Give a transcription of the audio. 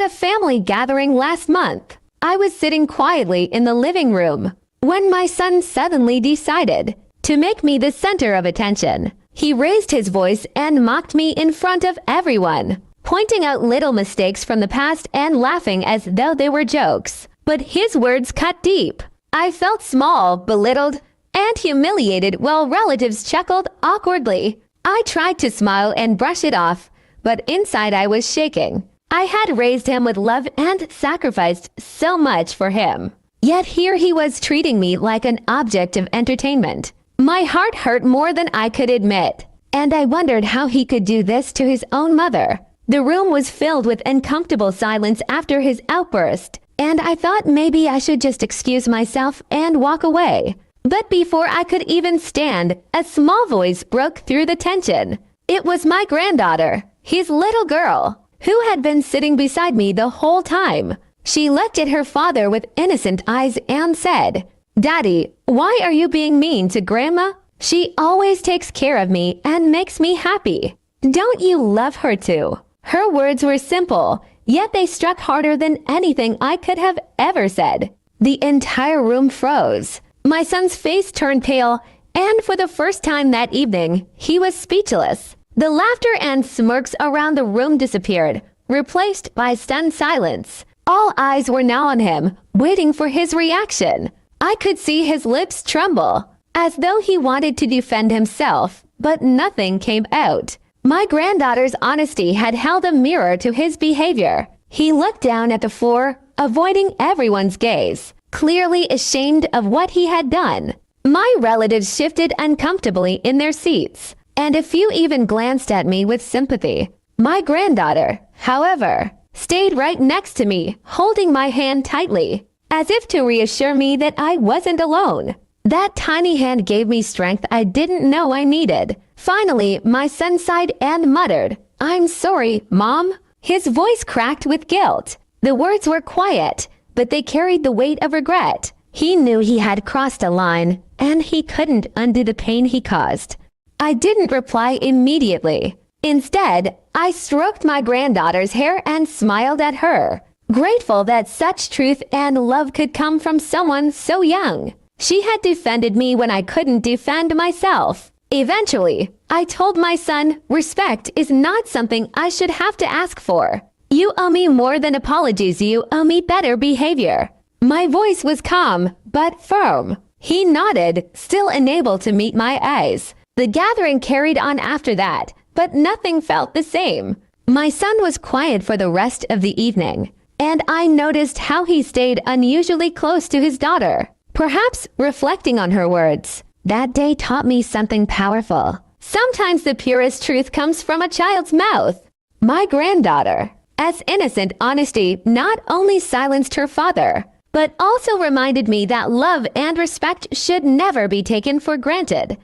at a family gathering last month. I was sitting quietly in the living room when my son suddenly decided to make me the center of attention. He raised his voice and mocked me in front of everyone, pointing out little mistakes from the past and laughing as though they were jokes. But his words cut deep. I felt small, belittled, and humiliated while relatives chuckled awkwardly. I tried to smile and brush it off, but inside I was shaking. I had raised him with love and sacrificed so much for him. Yet here he was treating me like an object of entertainment. My heart hurt more than I could admit, and I wondered how he could do this to his own mother. The room was filled with uncomfortable silence after his outburst, and I thought maybe I should just excuse myself and walk away. But before I could even stand, a small voice broke through the tension. It was my granddaughter, his little girl, who had been sitting beside me the whole time. She looked at her father with innocent eyes and said, "Daddy, why are you being mean to Grandma? She always takes care of me and makes me happy. Don't you love her too?" Her words were simple, yet they struck harder than anything I could have ever said. The entire room froze. My son's face turned pale, and for the first time that evening, he was speechless. The laughter and smirks around the room disappeared, replaced by stunned silence. All eyes were now on him, waiting for his reaction. I could see his lips tremble, as though he wanted to defend himself, but nothing came out. My granddaughter's honesty had held a mirror to his behavior. He looked down at the floor, avoiding everyone's gaze, clearly ashamed of what he had done. My relatives shifted uncomfortably in their seats, and a few even glanced at me with sympathy. My granddaughter, however, stayed right next to me, holding my hand tightly, as if to reassure me that I wasn't alone. That tiny hand gave me strength I didn't know I needed. Finally, my son sighed and muttered, "I'm sorry, Mom." His voice cracked with guilt. The words were quiet, but they carried the weight of regret. He knew he had crossed a line, and he couldn't undo the pain he caused. I didn't reply immediately. Instead, I stroked my granddaughter's hair and smiled at her, grateful that such truth and love could come from someone so young. She had defended me when I couldn't defend myself. Eventually, I told my son, respect is not something I should have to ask for. You owe me more than apologies, you owe me better behavior. My voice was calm, but firm. He nodded, still unable to meet my eyes. The gathering carried on after that, but nothing felt the same. My son was quiet for the rest of the evening, and I noticed how he stayed unusually close to his daughter, perhaps reflecting on her words. That day taught me something powerful. Sometimes the purest truth comes from a child's mouth. My granddaughter, as innocent honesty, not only silenced her father, but also reminded me that love and respect should never be taken for granted.